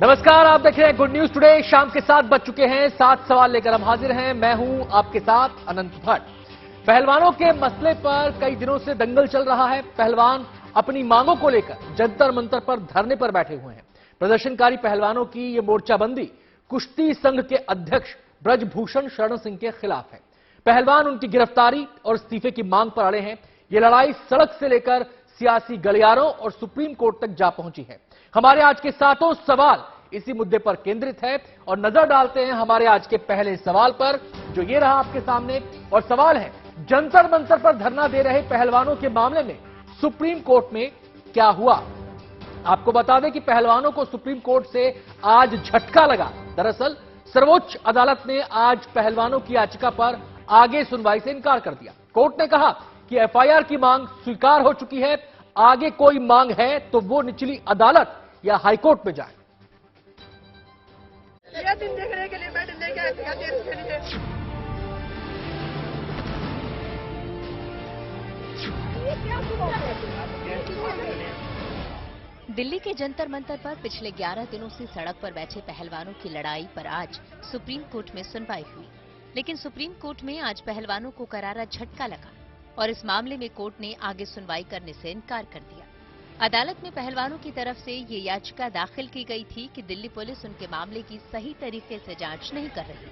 नमस्कार, आप देख रहे हैं गुड न्यूज टुडे। शाम के 7 बज चुके हैं। 7 सवाल लेकर हम हाजिर हैं। मैं हूं आपके साथ अनंत भट्ट। पहलवानों के मसले पर कई दिनों से दंगल चल रहा है। पहलवान अपनी मांगों को लेकर जंतर मंतर पर धरने पर बैठे हुए हैं। प्रदर्शनकारी पहलवानों की ये मोर्चाबंदी कुश्ती संघ के अध्यक्ष ब्रजभूषण शरण सिंह के खिलाफ है। पहलवान उनकी गिरफ्तारी और इस्तीफे की मांग पर अड़े हैं। ये लड़ाई सड़क से लेकर सियासी गलियारों और सुप्रीम कोर्ट तक जा पहुंची है। हमारे आज के सातों सवाल इसी मुद्दे पर केंद्रित है और नजर डालते हैं हमारे आज के पहले सवाल पर, जो ये रहा आपके सामने। और सवाल है, जंतर मंतर पर धरना दे रहे पहलवानों के मामले में सुप्रीम कोर्ट में क्या हुआ। आपको बता दें कि पहलवानों को सुप्रीम कोर्ट से आज झटका लगा। दरअसल सर्वोच्च अदालत ने आज पहलवानों की याचिका पर आगे सुनवाई से इनकार कर दिया। कोर्ट ने कहा कि एफआईआर की मांग स्वीकार हो चुकी है। आगे कोई मांग है तो वो निचली अदालत या हाईकोर्ट में जाए। ये दिन देखने के लिए मैं लेके आया था देश के लिए। दिल्ली के जंतर मंतर पर पिछले 11 दिनों से सड़क पर बैठे पहलवानों की लड़ाई पर आज सुप्रीम कोर्ट में सुनवाई हुई। लेकिन सुप्रीम कोर्ट में आज पहलवानों को करारा झटका लगा और इस मामले में कोर्ट ने आगे सुनवाई करने से इनकार कर दिया। अदालत में पहलवानों की तरफ से ये याचिका दाखिल की गई थी कि दिल्ली पुलिस उनके मामले की सही तरीके से जांच नहीं कर रही।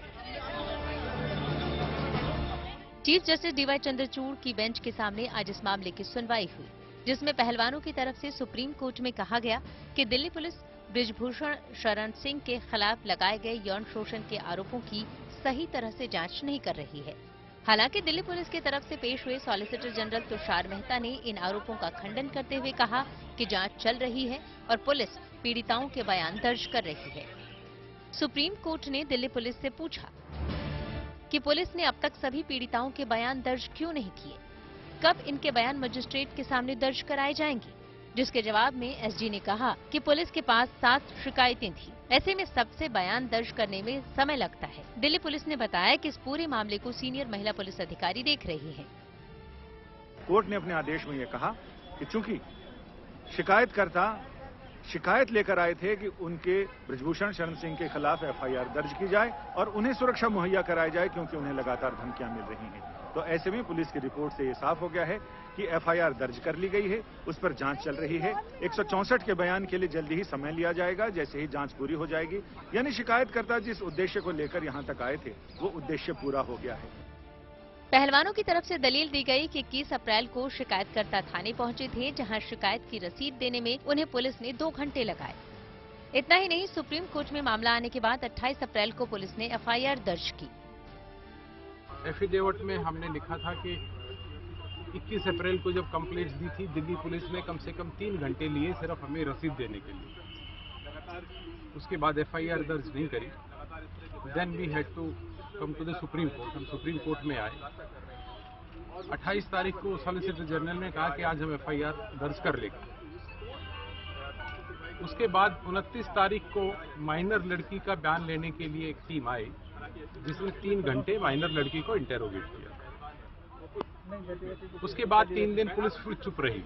चीफ जस्टिस डीवाई चंद्रचूड़ की बेंच के सामने आज इस मामले की सुनवाई हुई, जिसमें पहलवानों की तरफ से सुप्रीम कोर्ट में कहा गया कि दिल्ली पुलिस ब्रजभूषण शरण सिंह के खिलाफ लगाए गए यौन शोषण के आरोपों की सही तरह से जांच नहीं कर रही है। हालांकि दिल्ली पुलिस की तरफ से पेश हुए सॉलिसिटर जनरल तुषार मेहता ने इन आरोपों का खंडन करते हुए कहा कि जांच चल रही है और पुलिस पीड़िताओं के बयान दर्ज कर रही है। सुप्रीम कोर्ट ने दिल्ली पुलिस से पूछा कि पुलिस ने अब तक सभी पीड़िताओं के बयान दर्ज क्यों नहीं किए, कब इनके बयान मजिस्ट्रेट के सामने दर्ज कराए जाएंगे, जिसके जवाब में एसजी ने कहा कि पुलिस के पास 7 शिकायतें थी, ऐसे में सबसे बयान दर्ज करने में समय लगता है। दिल्ली पुलिस ने बताया कि इस पूरे मामले को सीनियर महिला पुलिस अधिकारी देख रही है। कोर्ट ने अपने आदेश में यह कहा कि चूंकि शिकायतकर्ता शिकायत लेकर आए थे कि उनके ब्रजभूषण शरण सिंह के खिलाफ एफआईआर दर्ज की जाए और उन्हें सुरक्षा मुहैया कराई जाए, क्योंकि उन्हें लगातार धमकियां मिल रही हैं। तो ऐसे में पुलिस की रिपोर्ट से ये साफ हो गया है कि एफआईआर दर्ज कर ली गई है, उस पर जांच चल रही है। 164 के बयान के लिए जल्दी ही समय लिया जाएगा, जैसे ही जांच पूरी हो जाएगी। यानी शिकायतकर्ता जिस उद्देश्य को लेकर यहां तक आए थे वो उद्देश्य पूरा हो गया है। पहलवानों की तरफ से दलील दी गई कि 21 अप्रैल को शिकायतकर्ता थाने पहुंचे थे, जहां शिकायत की रसीद देने में उन्हें पुलिस ने 2 घंटे लगाए। इतना ही नहीं, सुप्रीम कोर्ट में मामला आने के बाद 28 अप्रैल को पुलिस ने एफआईआर दर्ज की। एफिडेविट में हमने लिखा था कि 21 अप्रैल को जब कंप्लेंट दी थी, दिल्ली पुलिस ने कम से कम 3 घंटे लिए सिर्फ हमें रसीद देने के लिए। उसके बाद एफआईआर दर्ज नहीं करी। Then we had to come to the Supreme Court. हम सुप्रीम कोर्ट में आए। 28 तारीख को सॉलिसिटर जनरल ने कहा कि आज हम एफआईआर दर्ज कर लेंगे। उसके बाद 29 तारीख को माइनर लड़की का बयान लेने के लिए एक टीम आई, जिसने 3 घंटे माइनर लड़की को इंटेरोगेट किया। उसके बाद 3 दिन पुलिस फिर चुप रही।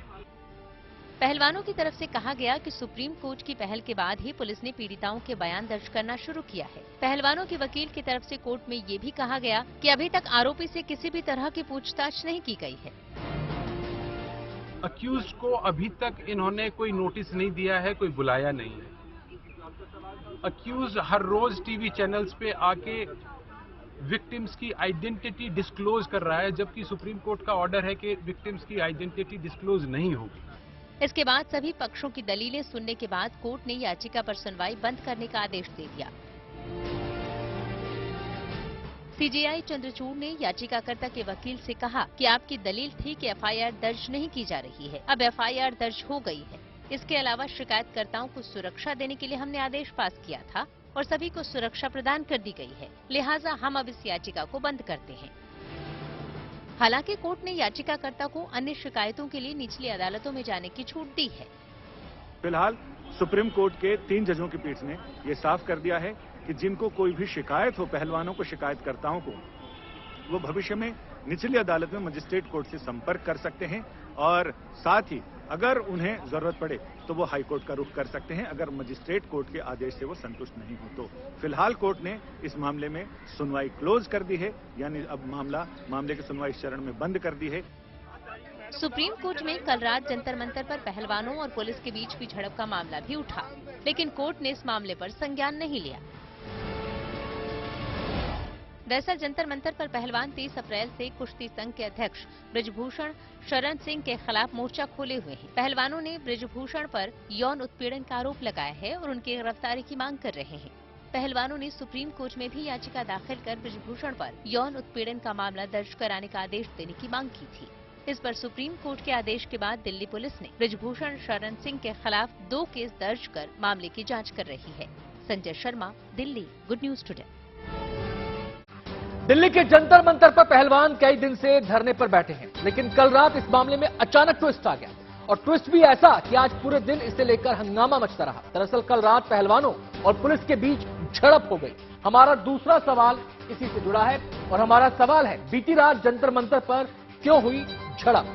पहलवानों की तरफ से कहा गया कि सुप्रीम कोर्ट की पहल के बाद ही पुलिस ने पीड़िताओं के बयान दर्ज करना शुरू किया है। पहलवानों के वकील की तरफ से कोर्ट में ये भी कहा गया कि अभी तक आरोपी से किसी भी तरह की पूछताछ नहीं की गई है। अक्यूज्ड को अभी तक इन्होंने कोई नोटिस नहीं दिया है, कोई बुलाया नहीं है। अक्यूज्ड हर रोज टीवी चैनल्स पे आके विक्टिम्स की आइडेंटिटी डिस्क्लोज कर रहा है, जबकि सुप्रीम कोर्ट का ऑर्डर है कि विक्टिम्स की आइडेंटिटी डिस्क्लोज नहीं होगी। इसके बाद सभी पक्षों की दलीलें सुनने के बाद कोर्ट ने याचिका पर सुनवाई बंद करने का आदेश दे दिया। सीजेआई चंद्रचूड़ ने याचिकाकर्ता के वकील से कहा कि आपकी दलील थी कि एफआईआर दर्ज नहीं की जा रही है, अब एफआईआर दर्ज हो गई है। इसके अलावा शिकायतकर्ताओं को सुरक्षा देने के लिए हमने आदेश पास किया था और सभी को सुरक्षा प्रदान कर दी गई है, लिहाजा हम अब इस याचिका को बंद करते हैं। हालांकि कोर्ट ने याचिकाकर्ता को अन्य शिकायतों के लिए निचली अदालतों में जाने की छूट दी है। फिलहाल सुप्रीम कोर्ट के 3 जजों की पीठ ने यह साफ कर दिया है कि जिनको कोई भी शिकायत हो, पहलवानों को, शिकायतकर्ताओं को, वो भविष्य में निचली अदालत में मजिस्ट्रेट कोर्ट से संपर्क कर सकते हैं और साथ ही अगर उन्हें जरूरत पड़े तो वो हाई कोर्ट का रुख कर सकते हैं, अगर मजिस्ट्रेट कोर्ट के आदेश से वो संतुष्ट नहीं हो तो। फिलहाल कोर्ट ने इस मामले में सुनवाई क्लोज कर दी है, यानी अब मामले की सुनवाई इस चरण में बंद कर दी है। सुप्रीम कोर्ट में कल रात जंतर मंतर पर पहलवानों और पुलिस के बीच हुई झड़प का मामला भी उठा, लेकिन कोर्ट ने इस मामले पर संज्ञान नहीं लिया। दरअसल जंतर मंतर पर पहलवान 30 अप्रैल से कुश्ती संघ के अध्यक्ष ब्रिजभूषण शरण सिंह के खिलाफ मोर्चा खोले हुए हैं। पहलवानों ने ब्रिजभूषण पर यौन उत्पीड़न का आरोप लगाया है और उनकी गिरफ्तारी की मांग कर रहे हैं। पहलवानों ने सुप्रीम कोर्ट में भी याचिका दाखिल कर ब्रिजभूषण पर यौन उत्पीड़न का मामला दर्ज कराने का आदेश देने की मांग की थी। इस पर सुप्रीम कोर्ट के आदेश के बाद दिल्ली पुलिस ने ब्रिजभूषण शरण सिंह के खिलाफ 2 केस दर्ज कर मामले की जांच कर रही है। Sanjay Sharma, Delhi, good news today. Delhi के जंतर मंतर पर पहलवान कई दिन से धरने पर बैठे हैं, लेकिन कल रात इस मामले में अचानक ट्विस्ट आ गया, और ट्विस्ट भी ऐसा कि आज पूरे दिन इसे लेकर हंगामा मचता रहा। दरअसल कल रात पहलवानों और पुलिस के बीच झड़प हो गई। हमारा दूसरा सवाल इसी से जुड़ा है, और हमारा सवाल है, बीती रात जंतर मंतर पर क्यों हुई झड़प?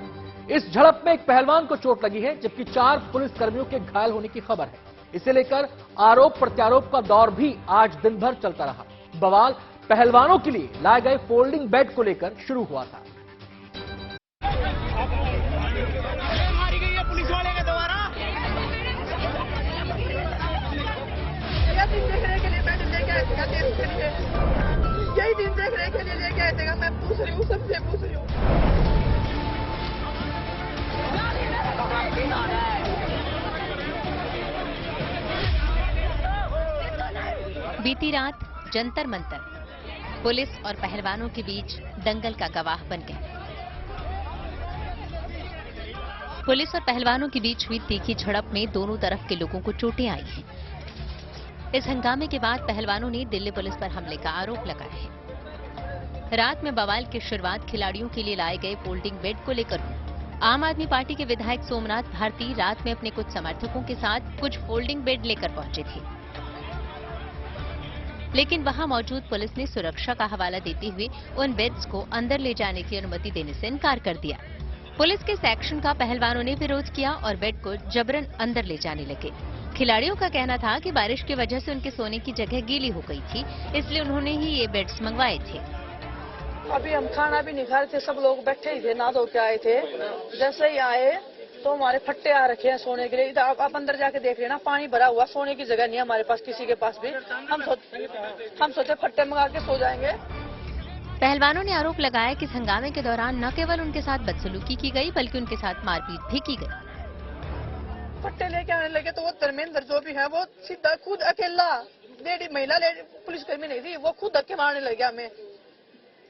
इस झड़प में एक पहलवान को चोट लगी है, जबकि 4 पुलिसकर्मियों के घायल होने की खबर है। इसे लेकर आरोप प्रत्यारोप का दौर भी आज दिन भर चलता रहा। बवाल पहलवानों के लिए लाए गए फोल्डिंग बेड को लेकर शुरू हुआ था। मारी गई है पुलिस वाले के द्वारा। यह दिन देखने के लिए मैं लेके आया था, देश के लिए यही दिन देखने के लिए लेके आया था। मैं पूछ रही हूँ, सबसे पूछ रही हूँ। बीती रात जंतर मंतर पुलिस और पहलवानों के बीच दंगल का गवाह बन गए। पुलिस और पहलवानों के बीच हुई तीखी झड़प में दोनों तरफ के लोगों को चोटें आई हैं। इस हंगामे के बाद पहलवानों ने दिल्ली पुलिस पर हमले का आरोप लगाया है। रात में बवाल की शुरुआत खिलाड़ियों के लिए लाए गए फोल्डिंग बेड को लेकर हुई। आम आदमी पार्टी के विधायक सोमनाथ भारती रात में अपने कुछ समर्थकों के साथ कुछ फोल्डिंग बेड लेकर पहुंचे थे, लेकिन वहां मौजूद पुलिस ने सुरक्षा का हवाला देते हुए उन बेड्स को अंदर ले जाने की अनुमति देने से इनकार कर दिया। पुलिस के इस एक्शन का पहलवानों ने विरोध किया और बेड को जबरन अंदर ले जाने लगे। खिलाड़ियों का कहना था कि बारिश की वजह से उनके सोने की जगह गीली हो गई थी, इसलिए उन्होंने ही ये बेड्स मंगवाए थे। अभी हम खाना भी नहीं खा रहे थे, सब लोग बैठे ही थे, ना धो के आए थे। जैसे ही आए तो हमारे फट्टे आ रखे हैं सोने के लिए। इधर आप अंदर जाके देख लेना, पानी भरा हुआ, सोने की जगह नहीं है हमारे पास, किसी के पास भी। हम सोचे फट्टे मंगा के सो जाएंगे। पहलवानों ने आरोप लगाया कि इस हंगामे के दौरान न केवल उनके साथ बदसलूकी की गई, बल्कि उनके साथ मारपीट भी की गई। फट्टे लेके आने लगे तो वो धर्मेंद्र जो भी है, वो सीधा खुद अकेला महिला पुलिसकर्मी नहीं थी, वो खुद धक्के मारने लग गया, हमें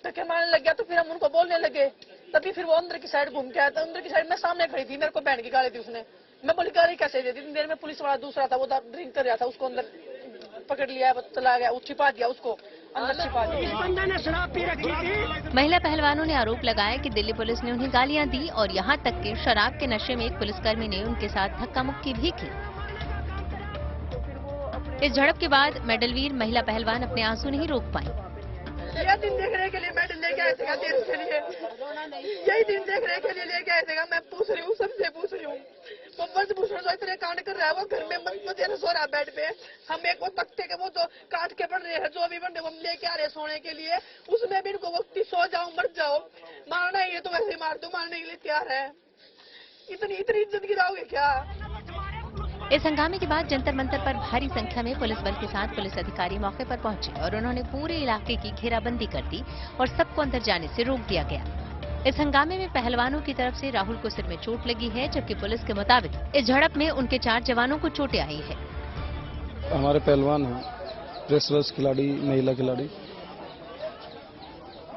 धक्के मारने लग गया। तो फिर हम उनको बोलने लगे, तभी फिर वो अंदर की साइड घूम के आया था। अंदर की साइड में सामने खड़ी थी, मेरे को बैंड की गाली दी उसने। मैं बोली गाली कैसे दे दी? इतनी देर में पुलिस वाला दूसरा था, वो ड्रिंक कर रहा था, उसको अंदर पकड़ लिया, चला गया, छिपा दिया उसको अंदर, छिपा दिया। इस बंदे ने शराब पी रखी थी। महिला पहलवानों ने आरोप लगाया कि दिल्ली पुलिस ने उन्हें गालियां दी और यहां तक कि शराब के नशे में एक पुलिसकर्मी ने उनके साथ धक्का मुक्की भी की। इस झड़प के बाद मेडलवीर महिला पहलवान अपने आंसू नहीं रोक पाई। यह दिन देखने के लिए मेडल लेके आए थे, देश के लिए यही दिन देखने के लिए लेके आए थे। मैं पूछ रही हूँ, सबसे पूछ रही हूँ। वो ब्रिजभूषण जो इतने कांड कर रहा है, वो घर में मत सो रहा बेड पे। हम एक वो तख्ते के वो जो काट के पड़ रहे हैं, जो भी बन रहे हम लेके आ रहे सोने के लिए, उसमें भी इनको वक्त सो जाओ मर जाओ, मारना ही है तो वैसे ही मार दो, मारने के लिए तैयार है। इतनी इज्जत गिराओगे क्या? इस हंगामे के बाद जंतर मंतर पर भारी संख्या में पुलिस बल के साथ पुलिस अधिकारी मौके पर पहुंचे और उन्होंने पूरे इलाके की घेराबंदी कर दी और सबको अंदर जाने से रोक दिया गया। इस हंगामे में पहलवानों की तरफ से राहुल को सिर में चोट लगी है, जबकि पुलिस के मुताबिक इस झड़प में उनके 4 जवानों को चोटें आई है। हमारे पहलवान हैं, रेसलर्स खिलाड़ी, महिला खिलाड़ी,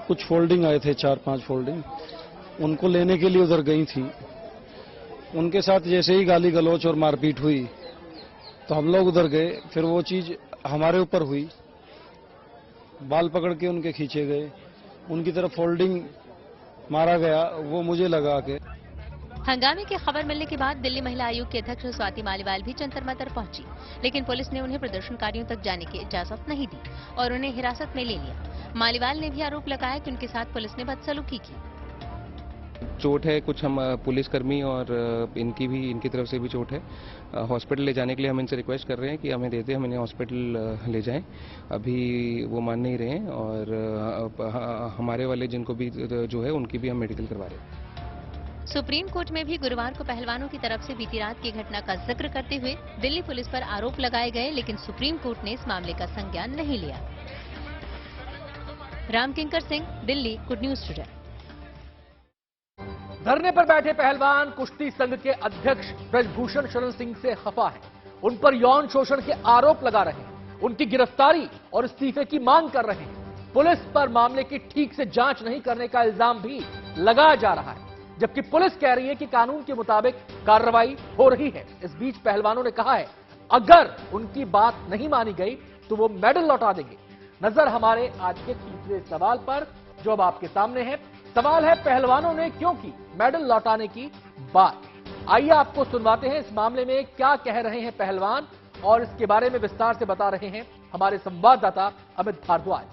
कुछ फोल्डिंग आए थे, 4-5 फोल्डिंग, उनको लेने के लिए उधर गई थी। उनके साथ जैसे ही गाली गलौच और मारपीट हुई तो हम लोग उधर गए। फिर वो चीज हमारे ऊपर हुई, बाल पकड़ के उनके खींचे गए, उनकी तरफ फोल्डिंग मारा गया, वो मुझे लगा के। हंगामे की खबर मिलने के बाद दिल्ली महिला आयोग की अध्यक्ष स्वाति मालीवाल भी जंतर मंतर पहुंची, लेकिन पुलिस ने उन्हें प्रदर्शनकारियों तक जाने की इजाजत नहीं दी और उन्हें हिरासत में ले लिया। मालीवाल ने भी आरोप लगाया कि उनके साथ पुलिस ने बदसलूकी की। चोट है, कुछ हम पुलिसकर्मी और इनकी तरफ से भी चोट है। हॉस्पिटल ले जाने के लिए हम इनसे रिक्वेस्ट कर रहे हैं कि हमें दे दें, हम इन्हें हॉस्पिटल ले जाएं। अभी वो मान नहीं रहे हैं और हमारे वाले जिनको भी जो है उनकी भी हम मेडिकल करवा रहे हैं। सुप्रीम कोर्ट में भी गुरुवार को पहलवानों की तरफ से बीती रात की घटना का जिक्र करते हुए दिल्ली पुलिस पर आरोप लगाए गए, लेकिन सुप्रीम कोर्ट ने इस मामले का संज्ञान नहीं लिया। Ramkinkar Singh, Delhi, good news today. धरने पर बैठे पहलवान कुश्ती संघ के अध्यक्ष ब्रजभूषण शरण सिंह से खफा है। उन पर यौन शोषण के आरोप लगा रहे हैं, उनकी गिरफ्तारी और इस्तीफे की मांग कर रहे हैं। पुलिस पर मामले की ठीक से जांच नहीं करने का इल्जाम भी लगाया जा रहा है, जबकि पुलिस कह रही है कि कानून के मुताबिक कार्रवाई हो रही है। इस बीच पहलवानों ने कहा है अगर उनकी बात नहीं मानी गई तो वो मेडल लौटा देंगे। नजर हमारे आज के तीसरे सवाल पर, जो अब आपके सामने है। सवाल है पहलवानों ने क्यों की मेडल लौटाने की बात। आइए आपको सुनवाते हैं इस मामले में क्या कह रहे हैं पहलवान, और इसके बारे में विस्तार से बता रहे हैं हमारे संवाददाता अमित भारद्वाज।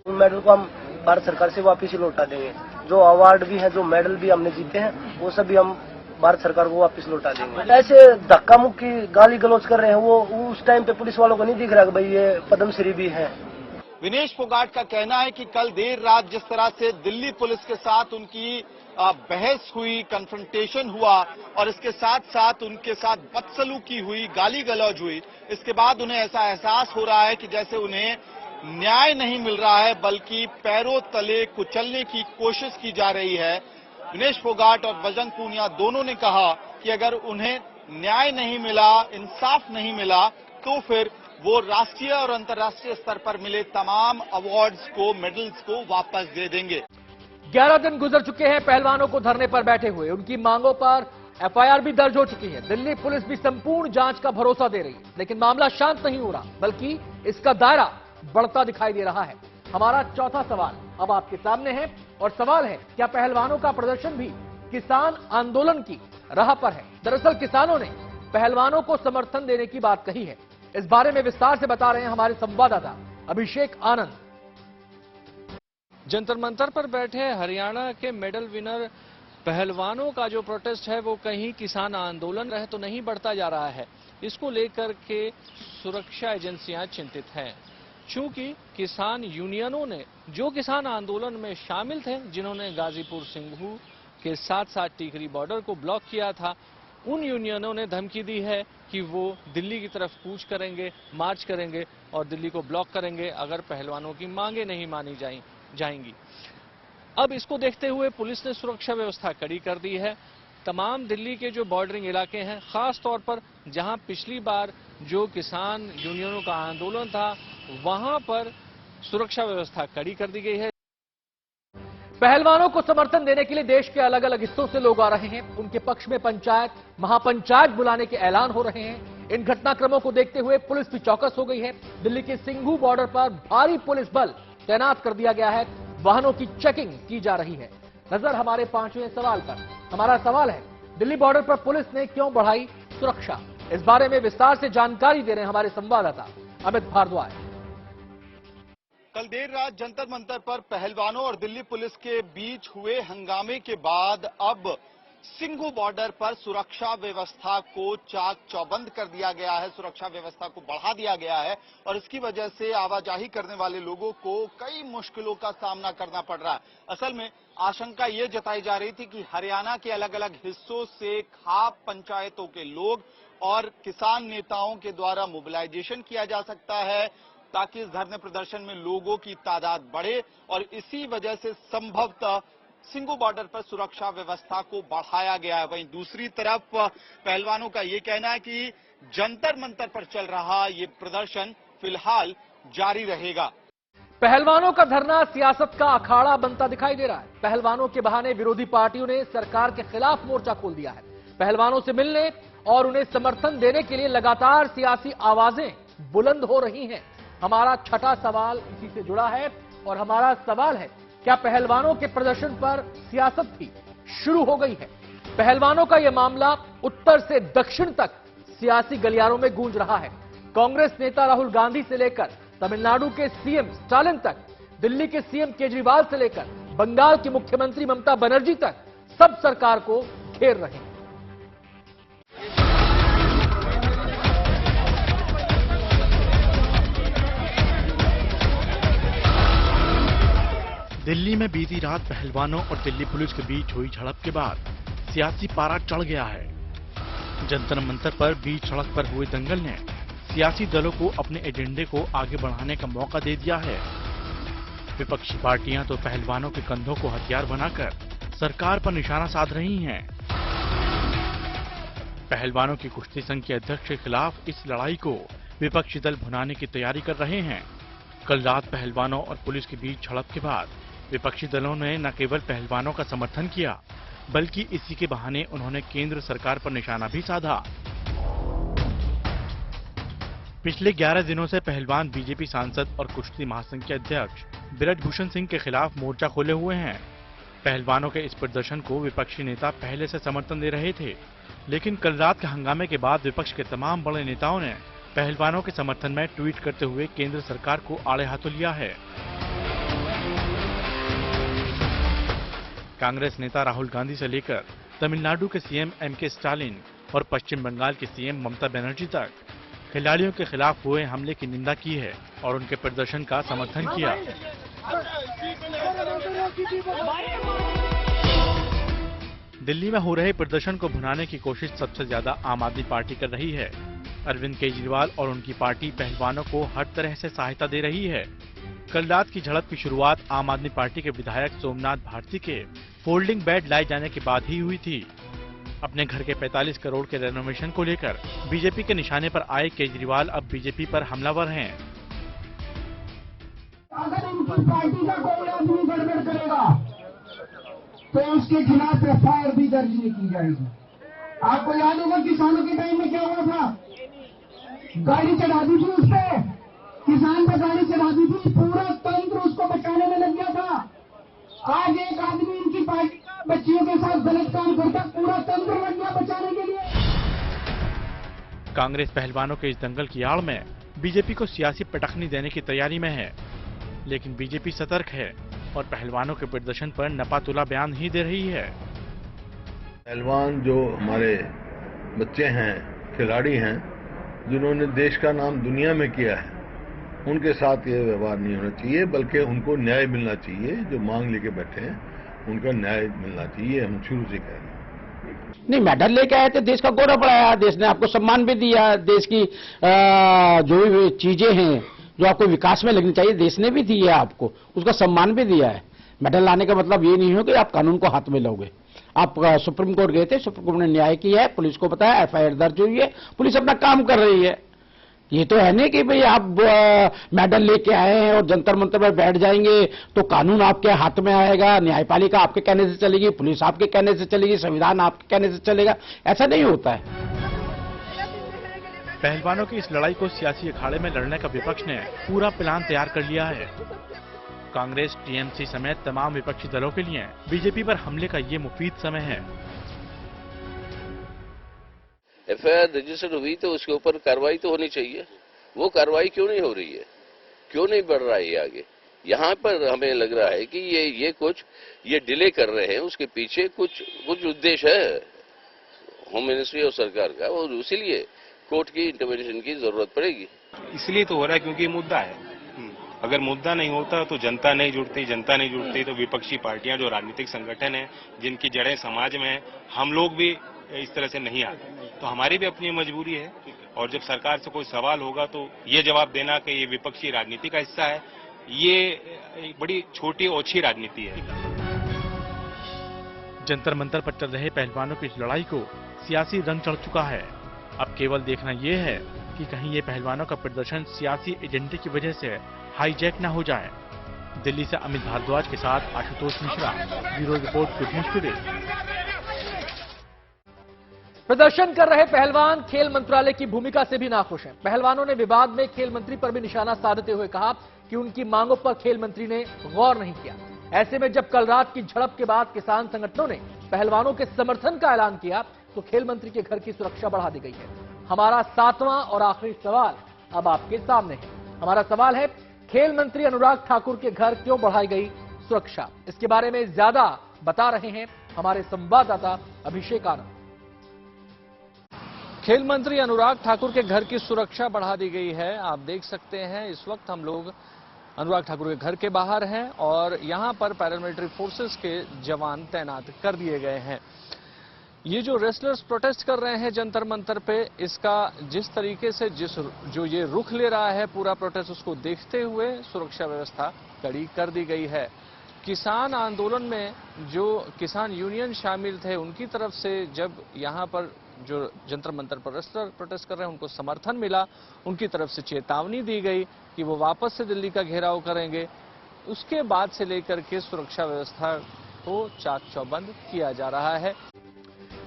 मेडल को हम भारत सरकार से वापिस लौटा देंगे। जो अवार्ड भी है, जो मेडल भी हमने जीते हैं, वो सभी हम भारत सरकार को वापस लौटा देंगे। ऐसे धक्का मुक्की गाली गलौज कर रहे हैं, वो उस टाइम पे पुलिस वालों को नहीं दिख रहा कि भाई ये पद्मश्री भी है। विनेश फोगाट का कहना है कि कल देर रात जिस तरह से दिल्ली पुलिस के साथ उनकी बहस हुई, कन्फ्रंटेशन हुआ और इसके साथ साथ उनके साथ बदसलूकी हुई, गाली गलौज हुई, इसके बाद उन्हें ऐसा एहसास हो रहा है कि जैसे उन्हें न्याय नहीं मिल रहा है, बल्कि पैरों तले कुचलने की कोशिश की जा रही है। विनेश फोगाट और बजरंग पूनिया दोनों ने कहा कि अगर उन्हें न्याय नहीं मिला, इंसाफ नहीं मिला, तो फिर वो राष्ट्रीय और अंतर्राष्ट्रीय स्तर पर मिले तमाम अवार्ड्स को, मेडल्स को वापस दे देंगे। 11 दिन गुजर चुके हैं पहलवानों को धरने पर बैठे हुए। उनकी मांगों पर एफआईआर भी दर्ज हो चुकी है। दिल्ली पुलिस भी संपूर्ण जांच का भरोसा दे रही है, लेकिन मामला शांत नहीं हो रहा, बल्कि इसका दायरा बढ़ता दिखाई दे रहा है। हमारा चौथा सवाल अब आपके सामने है, और सवाल है क्या पहलवानों का प्रदर्शन भी किसान आंदोलन की राह पर है। दरअसल किसानों ने पहलवानों को समर्थन देने की बात कही है। इस बारे में विस्तार से बता रहे हैं हमारे संवाददाता अभिषेक आनंद। जंतर मंतर पर बैठे हरियाणा के मेडल विनर पहलवानों का जो प्रोटेस्ट है वो कहीं किसान आंदोलन रहे तो नहीं बढ़ता जा रहा है। इसको लेकर के सुरक्षा एजेंसियां चिंतित हैं, चूंकि किसान यूनियनों ने, जो किसान आंदोलन में शामिल थे, जिन्होंने गाजीपुर सिंघू के साथ साथ टीकरी बॉर्डर को ब्लॉक किया था, उन यूनियनों ने धमकी दी है कि वो दिल्ली की तरफ कूच करेंगे, मार्च करेंगे और दिल्ली को ब्लॉक करेंगे अगर पहलवानों की मांगे नहीं मानी जाएंगी। अब इसको देखते हुए पुलिस ने सुरक्षा व्यवस्था कड़ी कर दी है। तमाम दिल्ली के जो बॉर्डरिंग इलाके हैं, खास तौर पर जहां पिछली बार जो किसान यूनियनों का आंदोलन था, वहां पर सुरक्षा व्यवस्था कड़ी कर दी गई है। पहलवानों को समर्थन देने के लिए देश के अलग अलग हिस्सों से लोग आ रहे हैं। उनके पक्ष में पंचायत, महापंचायत बुलाने के ऐलान हो रहे हैं। इन घटनाक्रमों को देखते हुए पुलिस भी चौकस हो गई है। दिल्ली के सिंघू बॉर्डर पर भारी पुलिस बल तैनात कर दिया गया है। वाहनों की चेकिंग की जा रही है। नजर हमारे पांचवें सवाल पर। हमारा सवाल है दिल्ली बॉर्डर पर पुलिस ने क्यों बढ़ाई सुरक्षा। इस बारे में विस्तार से जानकारी दे रहे हैं हमारे संवाददाता अमित भारद्वाज। कल देर रात जंतर मंतर पर पहलवानों और दिल्ली पुलिस के बीच हुए हंगामे के बाद अब सिंघू बॉर्डर पर सुरक्षा व्यवस्था को चाक चौबंद कर दिया गया है, सुरक्षा व्यवस्था को बढ़ा दिया गया है और इसकी वजह से आवाजाही करने वाले लोगों को कई मुश्किलों का सामना करना पड़ रहा है। असल में आशंका ये जताई जा रही थी कि हरियाणा के अलग अलग हिस्सों से खाप पंचायतों के लोग और किसान नेताओं के द्वारा मोबिलाइजेशन किया जा सकता है ताकि इस धरने प्रदर्शन में लोगों की तादाद बढ़े और इसी वजह से संभवतः सिंघू बॉर्डर पर सुरक्षा व्यवस्था को बढ़ाया गया है। वहीं दूसरी तरफ पहलवानों का ये कहना है कि जंतर मंतर पर चल रहा ये प्रदर्शन फिलहाल जारी रहेगा। पहलवानों का धरना सियासत का अखाड़ा बनता दिखाई दे रहा है। पहलवानों के बहाने विरोधी पार्टियों ने सरकार के खिलाफ मोर्चा खोल दिया है। पहलवानों से मिलने और उन्हें समर्थन देने के लिए लगातार सियासी आवाजें बुलंद हो रही हैं। हमारा छठा सवाल इसी से जुड़ा है और हमारा सवाल है क्या पहलवानों के प्रदर्शन पर सियासत भी शुरू हो गई है। पहलवानों का यह मामला उत्तर से दक्षिण तक सियासी गलियारों में गूंज रहा है। कांग्रेस नेता राहुल गांधी से लेकर तमिलनाडु के सीएम स्टालिन तक, दिल्ली के सीएम केजरीवाल से लेकर बंगाल की मुख्यमंत्री ममता बनर्जी तक सब सरकार को घेर रहे हैं। दिल्ली में बीती रात पहलवानों और दिल्ली पुलिस के बीच हुई झड़प के बाद सियासी पारा चढ़ गया है। जंतर मंतर पर बीच सड़क पर हुए दंगल ने सियासी दलों को अपने एजेंडे को आगे बढ़ाने का मौका दे दिया है। विपक्षी पार्टियां तो पहलवानों के कंधों को हथियार बनाकर सरकार पर निशाना साध रही हैं। पहलवानों की कुश्ती संघ के अध्यक्ष के खिलाफ इस लड़ाई को विपक्षी दल भुनाने की तैयारी कर रहे हैं। कल रात पहलवानों और पुलिस के बीच झड़प के बाद विपक्षी दलों ने न केवल पहलवानों का समर्थन किया, बल्कि इसी के बहाने उन्होंने केंद्र सरकार पर निशाना भी साधा। पिछले 11 दिनों से पहलवान बीजेपी सांसद और कुश्ती महासंघ के अध्यक्ष ब्रजभूषण सिंह के खिलाफ मोर्चा खोले हुए हैं। पहलवानों के इस प्रदर्शन को विपक्षी नेता पहले से समर्थन दे रहे थे, लेकिन कल रात के हंगामे के बाद विपक्ष के तमाम बड़े नेताओं ने पहलवानों के समर्थन में ट्वीट करते हुए केंद्र सरकार को आड़े हाथों लिया है। कांग्रेस नेता राहुल गांधी से लेकर तमिलनाडु के सीएम एमके स्टालिन और पश्चिम बंगाल की सीएम ममता बनर्जी तक खिलाड़ियों के खिलाफ हुए हमले की निंदा की है और उनके प्रदर्शन का समर्थन किया। दिल्ली में हो रहे प्रदर्शन को भुनाने की कोशिश सबसे ज्यादा आम आदमी पार्टी कर रही है। अरविंद केजरीवाल और उनकी पार्टी पहलवानों को हर तरह से सहायता दे रही है। कल रात की झड़प की शुरुआत आम आदमी पार्टी के विधायक सोमनाथ भारती के फोल्डिंग बेड लाए जाने के बाद ही हुई थी। अपने घर के 45 करोड़ के रेनोवेशन को लेकर बीजेपी के निशाने पर आए केजरीवाल अब बीजेपी पर हमलावर हैं। अगर इनकी पार्टी का कोई आदमी गड़बड़ करेगा तो उसके खिलाफ एफआईआर भी दर्ज नहीं की जाएगी। आपको याद होगा किसानों के टाइम में क्या हुआ था, गाड़ी चढ़ा दी थी, उस पे किसान पे गाड़ी चढ़ा दी थी, पूरा तंत्र उसको बचाने में लग गया था। आज एक आदमी इनकी पार्टी का बच्चियों के साथ गलत काम करता, पूरा तंत्र लग गया बचाने के लिए। कांग्रेस पहलवानों के इस दंगल की आड़ में बीजेपी को सियासी पटखनी देने की तैयारी में है, लेकिन बीजेपी सतर्क है और पहलवानों के प्रदर्शन पर नपातुला बयान ही दे रही है। पहलवान जो हमारे बच्चे हैं, खिलाड़ी हैं, जिन्होंने देश का नाम दुनिया में किया है, उनके साथ ये व्यवहार नहीं होना चाहिए, बल्कि उनको न्याय मिलना चाहिए। जो मांग लेके बैठे हैं उनका न्याय मिलना चाहिए, हम शुरू से कह रहे हैं। नहीं, मेडल लेके आए थे, देश का गौरव बढ़ाया, देश ने आपको सम्मान भी दिया, देश की जो भी चीजें हैं जो आपको विकास में लगनी चाहिए देश ने भी दी है, आपको उसका सम्मान भी दिया है। मेडल लाने का मतलब ये नहीं हो कि आप कानून को हाथ में लोगे। आप सुप्रीम कोर्ट गए थे, सुप्रीम कोर्ट ने न्याय किया है, पुलिस को बताया, एफआईआर दर्ज हुई है, पुलिस अपना काम कर रही है। ये तो है नहीं कि भाई आप मेडल लेके आए हैं और जंतर मंतर पर बैठ जाएंगे तो कानून आपके हाथ में आएगा, न्यायपालिका आपके कहने से चलेगी, पुलिस आपके कहने से चलेगी, संविधान आपके कहने से चलेगा। ऐसा नहीं होता है। पहलवानों की इस लड़ाई को सियासी अखाड़े में लड़ने का विपक्ष ने पूरा प्लान तैयार कर लिया है। कांग्रेस, टीएमसी समेत तमाम विपक्षी दलों के लिए बीजेपी पर हमले का ये मुफीद समय है। एफआईआर रजिस्टर हुई तो उसके ऊपर कार्रवाई तो होनी चाहिए। वो कार्रवाई क्यों नहीं हो रही है, क्यों नहीं बढ़ रहा है ये आगे? यहाँ पर हमें लग रहा है कि ये डिले कर रहे हैं, उसके पीछे कुछ उद्देश्य है होम मिनिस्ट्री और सरकार का, और इसीलिए कोर्ट की इंटरवेंशन की जरूरत पड़ेगी। इसलिए तो हो रहा है क्योंकि मुद्दा है। अगर मुद्दा नहीं होता तो जनता नहीं जुड़ती तो विपक्षी पार्टियां जो राजनीतिक संगठन है जिनकी जड़ें समाज में है, हम लोग भी इस तरह से नहीं आते। तो हमारी भी अपनी मजबूरी है, और जब सरकार से कोई सवाल होगा तो ये जवाब देना कि ये विपक्षी राजनीति का हिस्सा है, ये बड़ी छोटी ओछी राजनीति है। जंतर मंतर पर चल रहे पहलवानों की इस लड़ाई को सियासी रंग चढ़ चुका है। अब केवल देखना यह है कि कहीं ये पहलवानों का प्रदर्शन सियासी एजेंडे की वजह से हाईजैक न हो जाए। दिल्ली से अमित भारद्वाज के साथ Ashutosh Mishra, bureau report, good news today. प्रदर्शन कर रहे पहलवान खेल मंत्रालय की भूमिका से भी नाखुश हैं। पहलवानों ने विवाद में खेल मंत्री पर भी निशाना साधते हुए कहा कि उनकी मांगों पर खेल मंत्री ने गौर नहीं किया। ऐसे में जब कल रात की झड़प के बाद किसान संगठनों ने पहलवानों के समर्थन का ऐलान किया तो खेल मंत्री के घर की सुरक्षा बढ़ा दी गई है। हमारा 7वां और आखिरी सवाल अब आपके सामने है। हमारा सवाल है, खेल मंत्री अनुराग ठाकुर के घर क्यों बढ़ाई गई सुरक्षा। इसके बारे में ज्यादा बता रहे हैं हमारे संवाददाता अभिषेक आनंद। खेल मंत्री अनुराग ठाकुर के घर की सुरक्षा बढ़ा दी गई है। आप देख सकते हैं इस वक्त हम लोग अनुराग ठाकुर के घर के बाहर हैं और यहां पर पैरामिलिट्री फोर्सेस के जवान तैनात कर दिए गए हैं। ये जो रेसलर्स प्रोटेस्ट कर रहे हैं जंतर मंतर पे, इसका जिस तरीके से जो ये रुख ले रहा है पूरा प्रोटेस्ट, उसको देखते हुए सुरक्षा व्यवस्था कड़ी कर दी गई है। किसान आंदोलन में जो किसान यूनियन शामिल थे, उनकी तरफ से जब यहां पर जो जंतर मंतर पर रेसलर प्रोटेस्ट कर रहे हैं उनको समर्थन मिला, उनकी तरफ से चेतावनी दी गई कि वो वापस से दिल्ली का घेराव करेंगे। उसके बाद से लेकर के सुरक्षा व्यवस्था को चाक चौबंद किया जा रहा है।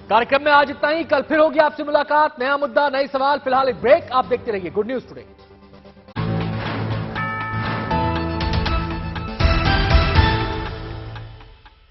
कार्यक्रम में आज इतना ही। कल फिर होगी आपसे मुलाकात, नया मुद्दा, नए सवाल। फिलहाल एक ब्रेक। आप देखते रहिए गुड न्यूज टुडे।